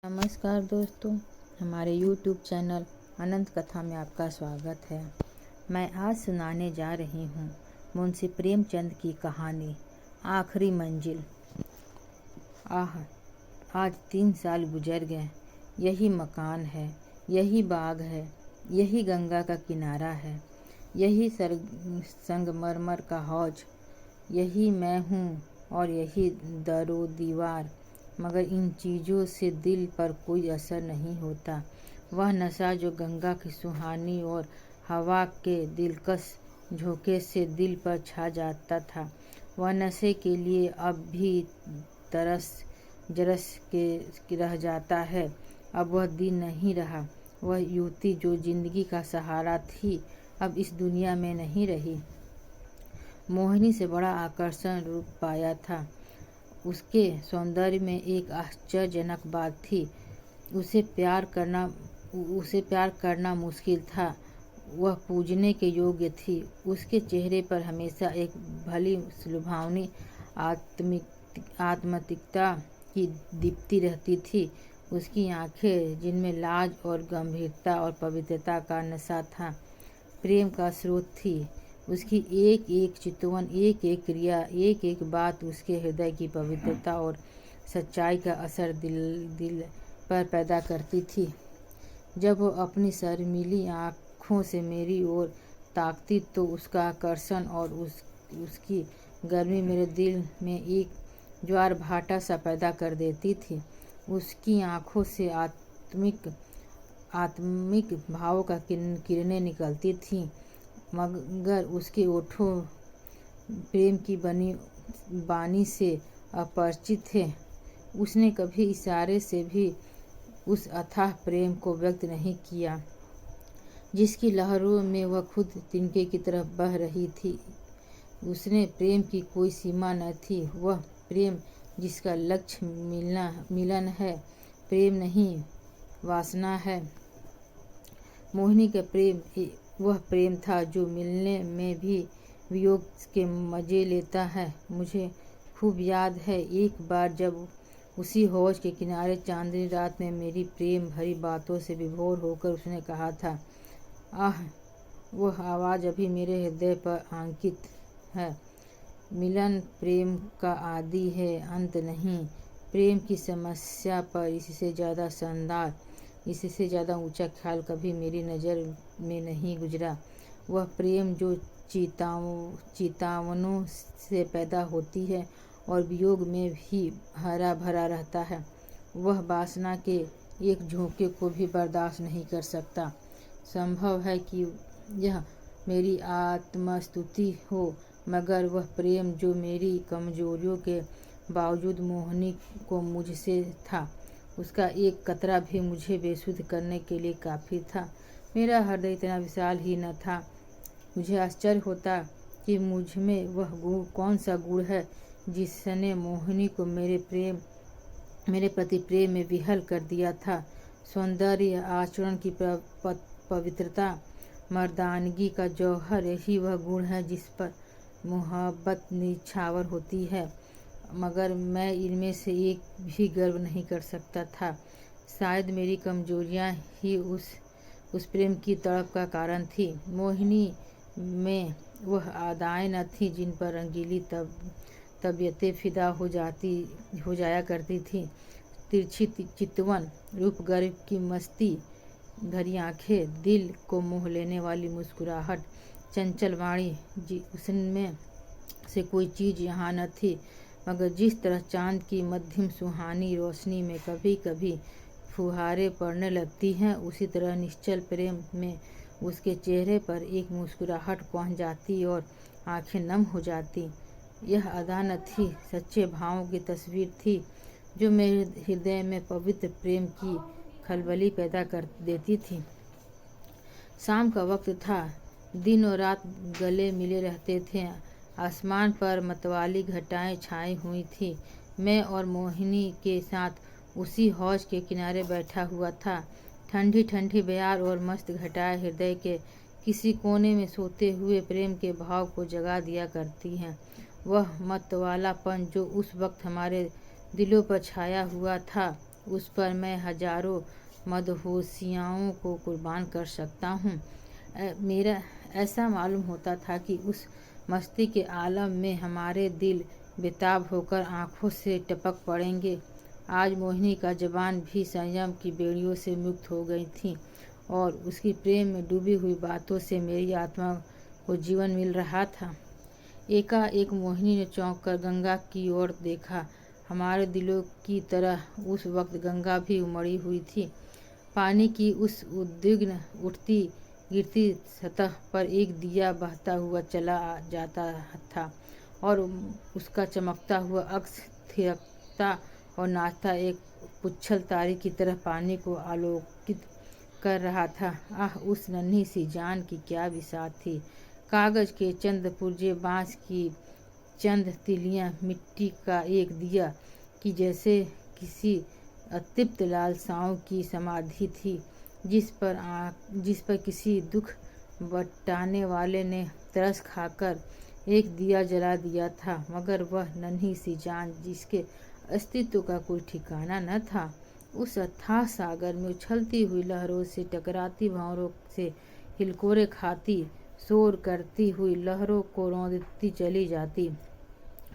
नमस्कार दोस्तों, हमारे YouTube चैनल अनंत कथा में आपका स्वागत है। मैं आज सुनाने जा रही हूँ मुंशी प्रेमचंद की कहानी आखिरी मंजिल। आज 3 साल गुजर गए। यही मकान है, यही बाग है, यही गंगा का किनारा है, यही संगमरमर का हौज, यही मैं हूँ और यही दरो दीवार। मगर इन चीज़ों से दिल पर कोई असर नहीं होता। वह नशा जो गंगा की सुहानी और हवा के दिलकश झोंके से दिल पर छा जाता था, वह नशे के लिए अब भी जरस के रह जाता है। अब वह दिन नहीं रहा। वह युवती जो जिंदगी का सहारा थी, अब इस दुनिया में नहीं रही। मोहिनी से बड़ा आकर्षण रूप पाया था। उसके सौंदर्य में एक आश्चर्यजनक बात थी। उसे प्यार करना मुश्किल था। वह पूजने के योग्य थी। उसके चेहरे पर हमेशा एक भली लुभावनी आत्मिकता की दीप्ति रहती थी। उसकी आंखें, जिनमें लाज और गंभीरता और पवित्रता का नशा था, प्रेम का स्रोत थी। उसकी एक एक चितवन, एक एक क्रिया, एक एक बात उसके हृदय की पवित्रता और सच्चाई का असर दिल पर पैदा करती थी। जब वो अपनी शर्मीली आँखों से मेरी ओर ताकती तो उसका आकर्षण और उसकी गर्मी मेरे दिल में एक ज्वार भाटा सा पैदा कर देती थी। उसकी आँखों से आत्मिक भावों का किरणें निकलती थीं, मगर उसके ओठों प्रेम की बानी से अपरिचित थे। उसने कभी इशारे से भी उस अथाह प्रेम को व्यक्त नहीं किया, जिसकी लहरों में वह खुद तिनके की तरफ बह रही थी। उसने प्रेम की कोई सीमा न थी। वह प्रेम जिसका लक्ष्य मिलन है, प्रेम नहीं वासना है। मोहिनी का प्रेम वह प्रेम था जो मिलने में भी वियोग के मजे लेता है। मुझे खूब याद है, एक बार जब उसी हौज के किनारे चांदनी रात में मेरी प्रेम भरी बातों से विभोर होकर उसने कहा था, आह! वह आवाज़ अभी मेरे हृदय पर अंकित है। मिलन प्रेम का आदि है, अंत नहीं। प्रेम की समस्या पर इससे ज़्यादा शानदार, इससे ज़्यादा ऊंचा ख्याल कभी मेरी नज़र में नहीं गुजरा। वह प्रेम जो चितावनों से पैदा होती है और वियोग में भी हरा भरा रहता है। वह वासना के एक झोंके को भी बर्दाश्त नहीं कर सकता। संभव है कि यह मेरी आत्मस्तुति हो, मगर वह प्रेम जो मेरी कमजोरियों के बावजूद मोहिनी को मुझसे था, उसका एक कतरा भी मुझे बेसुध करने के लिए काफ़ी था। मेरा हृदय इतना विशाल ही न था। मुझे आश्चर्य होता कि मुझ में वह गुण, कौन सा गुण है जिसने मोहिनी को मेरे प्रति प्रेम में विह्वल कर दिया था। सौंदर्य, आचरण की पवित्रता, मर्दानगी का जौहर, यही वह गुण है जिस पर मोहब्बत निछावर होती है। मगर मैं इनमें से एक भी गर्व नहीं कर सकता था। शायद मेरी कमजोरियां ही उस प्रेम की तड़प का कारण थी। मोहिनी में वह अदाएं न थी जिन पर रंगीली तबीयतें फिदा हो जाया करती थी। तिरछी चितवन, रूप गर्व की मस्ती भरी आंखें, दिल को मोह लेने वाली मुस्कुराहट, चंचल वाणी, उसमें से कोई चीज़ यहाँ न थी। मगर जिस तरह चांद की मध्यम सुहानी रोशनी में कभी कभी फुहारे पड़ने लगती हैं, उसी तरह निश्चल प्रेम में उसके चेहरे पर एक मुस्कुराहट पहुँच जाती और आंखें नम हो जाती। यह अदा न थी, सच्चे भावों की तस्वीर थी जो मेरे हृदय में पवित्र प्रेम की खलबली पैदा कर देती थी। शाम का वक्त था। दिन और रात गले मिले रहते थे। आसमान पर मतवाली घटाएं छाई हुई थी। मैं और मोहिनी के साथ उसी हौज के किनारे बैठा हुआ था। ठंडी ठंडी बयार और मस्त घटाएं हृदय के किसी कोने में सोते हुए प्रेम के भाव को जगा दिया करती हैं। वह मतवालापन जो उस वक्त हमारे दिलों पर छाया हुआ था, उस पर मैं हजारों मदहोशियाओं को कुर्बान कर सकता हूँ। मेरा ऐसा मालूम होता था कि उस मस्ती के आलम में हमारे दिल बेताब होकर आँखों से टपक पड़ेंगे। आज मोहिनी का ज़बान भी संयम की बेड़ियों से मुक्त हो गई थी और उसकी प्रेम में डूबी हुई बातों से मेरी आत्मा को जीवन मिल रहा था। एकाएक मोहिनी ने चौंक कर गंगा की ओर देखा। हमारे दिलों की तरह उस वक्त गंगा भी उमड़ी हुई थी। पानी की उस उद्विग्न उठती गिरती सतह पर एक दिया बहता हुआ चला जाता था और उसका चमकता हुआ अक्स थिरकता और नाचता एक पुच्छल तारे की तरह पानी को आलोकित कर रहा था। आह, उस नन्ही सी जान की क्या बिसात थी। कागज के चंद पुर्जे, बांस की चंद तिलियां, मिट्टी का एक दिया कि जैसे किसी अतृप्त लालसाओं की समाधि थी जिस पर किसी दुख बटाने वाले ने तरस खाकर एक दिया जला दिया था, मगर वह नन्ही सी जान जिसके अस्तित्व का कोई ठिकाना न था, उस अथाह सागर में उछलती हुई लहरों से टकराती भंवरों से हिलकोरे खाती, शोर करती हुई लहरों को रौंदती चली जाती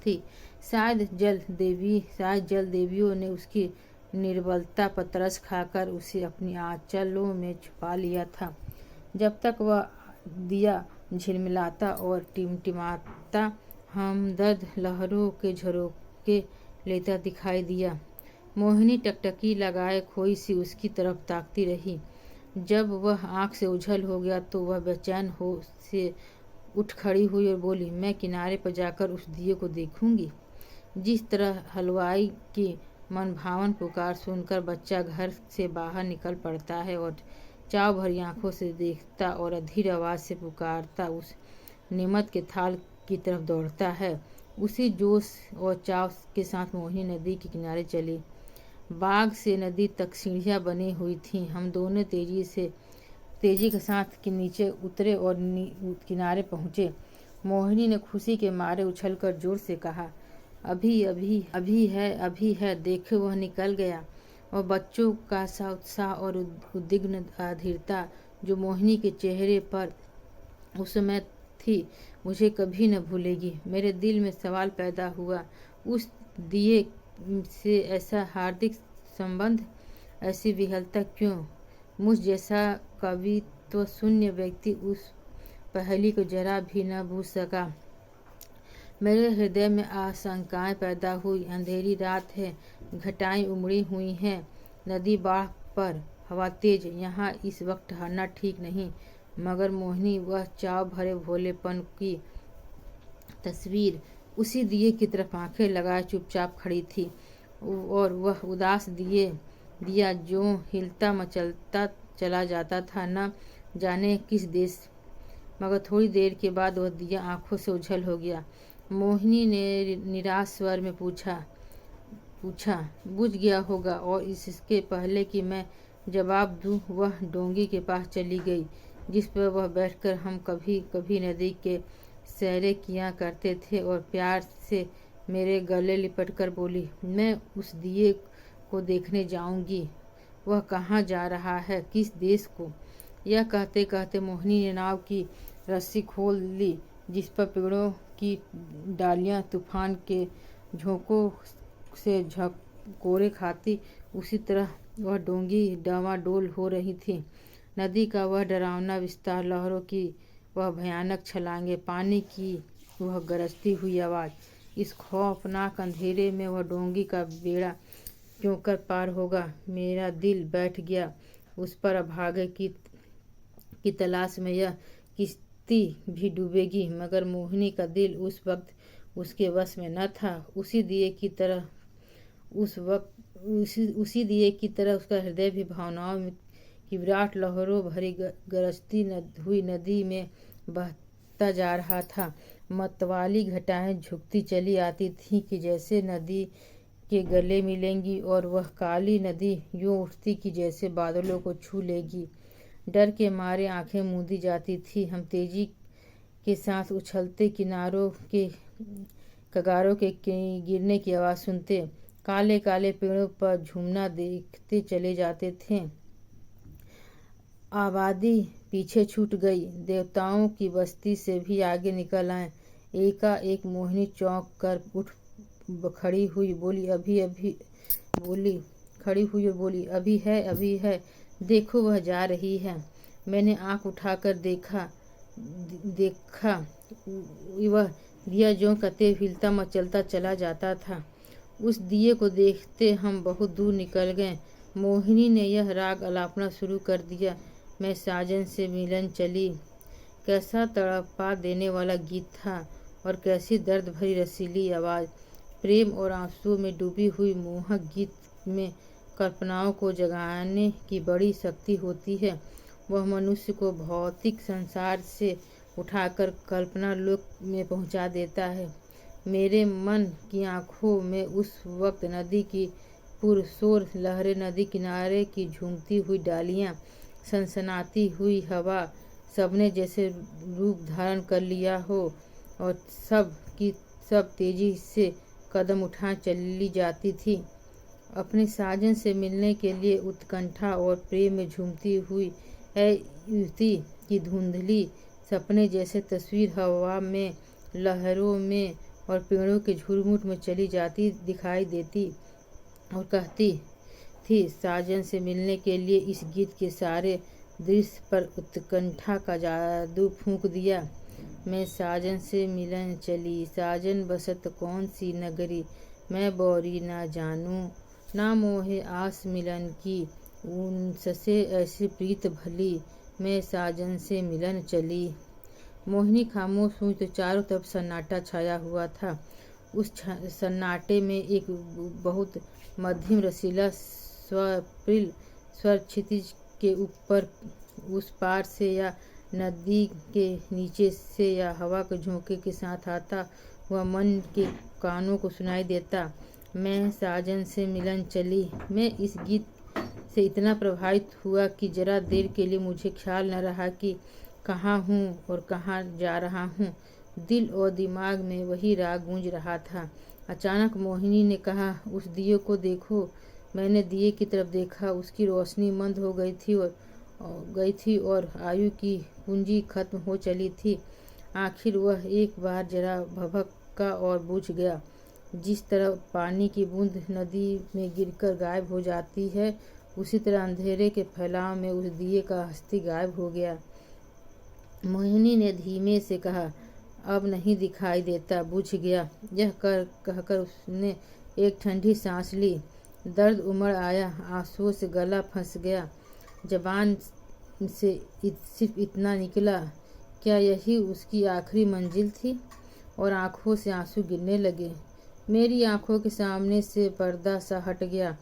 थी। शायद जल देवियों ने उसकी निर्बलता पर तरस खाकर उसे अपनी आंचलों में छुपा लिया था। जब तक वह दिया झिलमिलाता और टिमटिमाता हमदर्द लहरों के झरोके लेता दिखाई दिया। मोहिनी टकटकी लगाए खोई सी उसकी तरफ ताकती रही। जब वह आंख से ओझल हो गया तो वह बेचैन हो से उठ खड़ी हुई और बोली, मैं किनारे पर जाकर उस दिए को देखूंगी। जिस तरह हलवाई की मनभावन पुकार सुनकर बच्चा घर से बाहर निकल पड़ता है और चाव भरी आंखों से देखता और अधीर आवाज से पुकारता उस निमत के थाल की तरफ दौड़ता है, उसी जोश और चाव के साथ मोहिनी नदी के किनारे चली। बाग से नदी तक सीढ़ियां बनी हुई थीं। हम दोनों तेजी के साथ के नीचे उतरे और किनारे पहुँचे। मोहिनी ने खुशी के मारे उछलकर जोर से कहा, अभी है, देखो वह निकल गया। और बच्चों का सा उत्साह और उद्विग्न अधीरता जो मोहिनी के चेहरे पर उस समय थी, मुझे कभी न भूलेगी। मेरे दिल में सवाल पैदा हुआ, उस दिए से ऐसा हार्दिक संबंध, ऐसी विहलता क्यों? मुझ जैसा कवित्व शून्य व्यक्ति उस पहेली को जरा भी न बूझ सका। मेरे हृदय में आशंकाएं पैदा हुई। अंधेरी रात है, घटाएं उमड़ी हुई हैं, नदी बाढ़ पर, हवा तेज। यहाँ इस वक्त ठहरना ठीक नहीं। मगर मोहिनी, वह चाव भरे भोलेपन की तस्वीर, उसी दिए की तरफ आंखें लगाए चुपचाप खड़ी थी और वह उदास दिया जो हिलता मचलता चला जाता था, न जाने किस देश। मगर थोड़ी देर के बाद वह दिया आंखों से ओझल हो गया। मोहिनी ने निराश स्वर में पूछा, बुझ गया होगा। और इसके पहले कि मैं जवाब दूं, वह डोंगी के पास चली गई जिस पर वह बैठकर हम कभी कभी नदी के सैरे किया करते थे, और प्यार से मेरे गले लिपटकर बोली, मैं उस दिए को देखने जाऊंगी। वह कहाँ जा रहा है, किस देश को? यह कहते कहते मोहिनी ने नाव की रस्सी खोल ली जिस पर पेड़ों की डालियां तूफान के झोंकों से झकोरे खाती, उसी तरह वह डोंगी डावाडोल हो रही थी। नदी का वह डरावना विस्तार, लहरों की वह भयानक छलांगे, पानी की वह गरजती हुई आवाज़, इस खौफनाक अंधेरे में वह डोंगी का बेड़ा क्यों कर पार होगा? मेरा दिल बैठ गया उस पर अभागे की तलाश में यह किश्ती भी डूबेगी। मगर मोहिनी का दिल उस वक्त उसके वश में न था। उसी दिए की तरह उसका हृदय भी भावनाओं की विराट लहरों भरी गरजती हुई नदी में बहता जा रहा था। मतवाली घटाएं झुकती चली आती थीं कि जैसे नदी के गले मिलेंगी, और वह काली नदी यूं उठती कि जैसे बादलों को छू लेगी। डर के मारे आंखें मूंदी जाती थी। हम तेजी के साथ उछलते किनारों के कगारों के गिरने की आवाज़ सुनते काले काले पेड़ों पर झूमना देखते चले जाते थे। आबादी पीछे छूट गई, देवताओं की बस्ती से भी आगे निकल आए। एकाएक मोहिनी चौंक कर उठ खड़ी हुई, बोली अभी है, देखो वह जा रही है। मैंने आंख उठाकर देखा वह दिया ज्यों कते हिलता मचलता चला जाता था। उस दिए को देखते हम बहुत दूर निकल गए। मोहिनी ने यह राग अलापना शुरू कर दिया, मैं साजन से मिलन चली। कैसा तड़पा देने वाला गीत था और कैसी दर्द भरी रसीली आवाज़। प्रेम और आंसू में डूबी हुई मोहक गीत में कल्पनाओं को जगाने की बड़ी शक्ति होती है। वह मनुष्य को भौतिक संसार से उठाकर कल्पना लोक में पहुंचा देता है। मेरे मन की आंखों में उस वक्त नदी की पुरसोर लहरें, नदी किनारे की झूमती हुई डालियां, सनसनाती हुई हवा, सबने जैसे रूप धारण कर लिया हो और सब की सब तेजी से कदम उठा चली जाती थी। अपने साजन से मिलने के लिए उत्कंठा और प्रेम में झूमती हुई युवती की धुंधली सपने जैसे तस्वीर हवा में, लहरों में और पेड़ों के झुरमुट में चली जाती दिखाई देती और कहती थी, साजन से मिलने के लिए इस गीत के सारे दृश्य पर उत्कंठा का जादू फूंक दिया। मैं साजन से मिलन चली, साजन बसत कौन सी नगरी, मैं बौरी ना जानूं, ना मोहे आस मिलन की, उनसे ऐसी प्रीत भली, मैं साजन से मिलन चली। मोहिनी खामोश हुई तो चारों तरफ सन्नाटा छाया हुआ था। उस सन्नाटे में एक बहुत मध्यम रसीला स्वप्रिल स्वर क्षितिज के ऊपर उस पार से या नदी के नीचे से या हवा के झोंके के साथ आता हुआ मन के कानों को सुनाई देता। मैं साजन से मिलन चली। मैं इस गीत से इतना प्रभावित हुआ कि जरा देर के लिए मुझे ख्याल न रहा कि कहाँ हूँ और कहाँ जा रहा हूँ। दिल और दिमाग में वही राग गूंज रहा था। अचानक मोहिनी ने कहा, उस दिए को देखो। मैंने दिए की तरफ देखा। उसकी रोशनी मंद हो गई थी और आयु की पूंजी खत्म हो चली थी। आखिर वह एक बार जरा भभका और बुझ गया। जिस तरह पानी की बूंद नदी में गिरकर गायब हो जाती है, उसी तरह अंधेरे के फैलाव में उस दिए का हस्ती गायब हो गया। मोहिनी ने धीमे से कहा, अब नहीं दिखाई देता, बुझ गया। यह कहकर उसने एक ठंडी सांस ली। दर्द उमड़ आया, आंसुओं से गला फंस गया। जबान से सिर्फ इतना निकला, क्या यही उसकी आखिरी मंजिल थी? और आंखों से आंसू गिरने लगे। मेरी आंखों के सामने से पर्दा सा हट गया।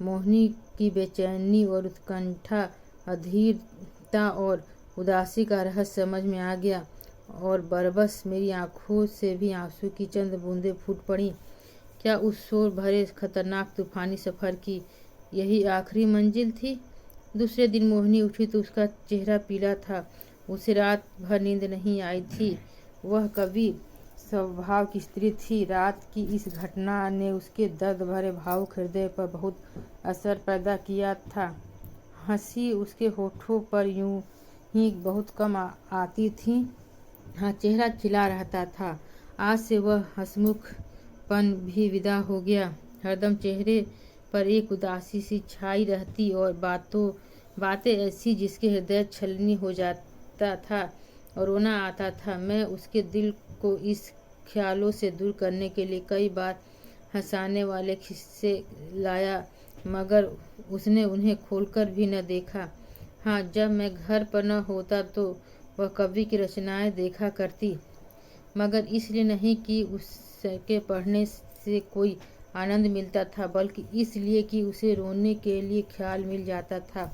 मोहिनी की बेचैनी और उत्कंठा, अधीरता और उदासी का रहस्य समझ में आ गया और बरबस मेरी आंखों से भी आंसू की चंद बूंदें फूट पड़ी। क्या उस शोर भरे खतरनाक तूफानी सफ़र की यही आखिरी मंजिल थी? दूसरे दिन मोहिनी उठी तो उसका चेहरा पीला था। उसे रात भर नींद नहीं आई थी। वह कवि स्वभाव की स्त्री थी। रात की इस घटना ने उसके दर्द भरे भावुक हृदय पर बहुत असर पैदा किया था। हंसी उसके होठों पर यूं ही बहुत कम आती थी। हाँ, चेहरा खिला रहता था। आज से वह हंसमुखपन भी विदा हो गया। हरदम चेहरे पर एक उदासी सी छाई रहती और बातें ऐसी जिसके हृदय छलनी हो जाता था और रोना आता था। मैं उसके दिल को इस ख्यालों से दूर करने के लिए कई बार हंसाने वाले किस्से लाया, मगर उसने उन्हें खोलकर भी न देखा। हाँ, जब मैं घर पर न होता तो वह कवि की रचनाएं देखा करती, मगर इसलिए नहीं कि उसके पढ़ने से कोई आनंद मिलता था, बल्कि इसलिए कि उसे रोने के लिए ख्याल मिल जाता था।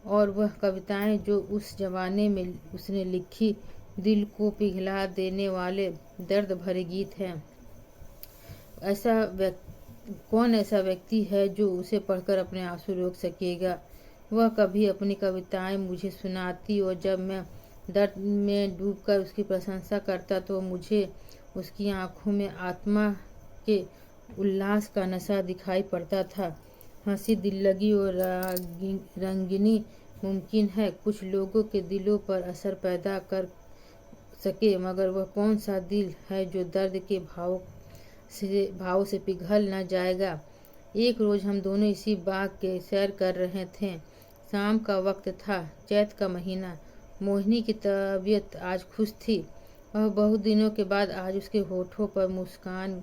और वह कविताएं जो उस जमाने में उसने लिखी, दिल को पिघला देने वाले दर्द भरे गीत हैं। कौन ऐसा व्यक्ति है जो उसे पढ़कर अपने आंसू रोक सकेगा? वह कभी अपनी कविताएं मुझे सुनाती और जब मैं दर्द में डूबकर उसकी प्रशंसा करता तो मुझे उसकी आंखों में आत्मा के उल्लास का नशा दिखाई पड़ता था। हंसी दिल्लगी और रंगीनी मुमकिन है कुछ लोगों के दिलों पर असर पैदा कर सके, मगर वह कौन सा दिल है जो दर्द के भाव से पिघल न जाएगा। एक रोज हम दोनों इसी बाग के सैर कर रहे थे। शाम का वक्त था, चैत का महीना। मोहिनी की तबीयत आज खुश थी। वह बहुत दिनों के बाद आज उसके होठों पर मुस्कान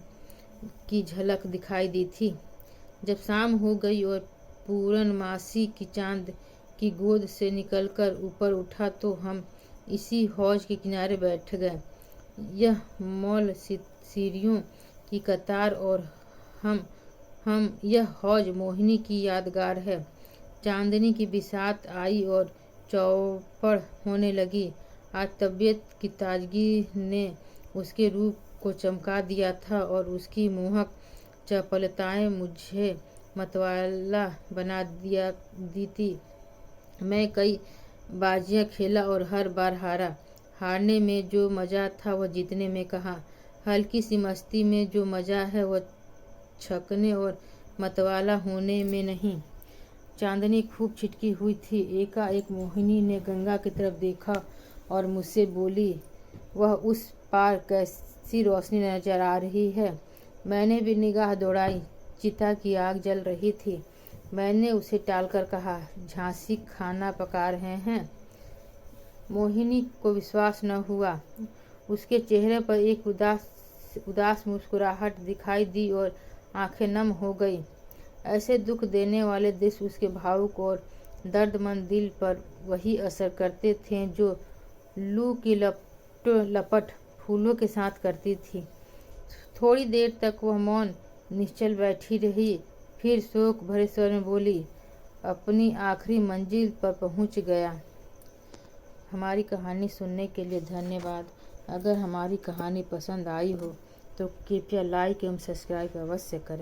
की झलक दिखाई दी थी। जब शाम हो गई और पूर्णमासी की चांद की गोद से निकलकर ऊपर उठा तो हम इसी हौज के किनारे बैठ गए। यह मॉल सीढ़ियों की कतार और हम यह हौज मोहिनी की यादगार है। चांदनी की बिसात आई और चौपड़ होने लगी। आज तबीयत की ताजगी ने उसके रूप को चमका दिया था और उसकी मोहक चपलताएं मुझे मतवाला बना दी थी। मैं कई बाजियां खेला और हर बार हारा। हारने में जो मज़ा था वह जीतने में कहाँ। हल्की सी मस्ती में जो मज़ा है वह छकने और मतवाला होने में नहीं। चांदनी खूब छिटकी हुई थी। एकाएक मोहिनी ने गंगा की तरफ देखा और मुझसे बोली, वह उस पार कैसी रोशनी नजर आ रही है। मैंने भी निगाह दौड़ाई। चिता की आग जल रही थी। मैंने उसे टालकर कहा, झांसी खाना पका रहे हैं। मोहिनी को विश्वास न हुआ। उसके चेहरे पर एक उदास मुस्कुराहट दिखाई दी और आंखें नम हो गई। ऐसे दुख देने वाले दृश्य उसके भावुक और दर्दमंद दिल पर वही असर करते थे जो लू की लपट फूलों के साथ करती थी। थोड़ी देर तक वह मौन निश्चल बैठी रही, फिर शोक भरे स्वर में बोली, अपनी आखिरी मंजिल पर पहुंच गया। हमारी कहानी सुनने के लिए धन्यवाद। अगर हमारी कहानी पसंद आई हो तो कृपया लाइक एवं सब्सक्राइब अवश्य करें।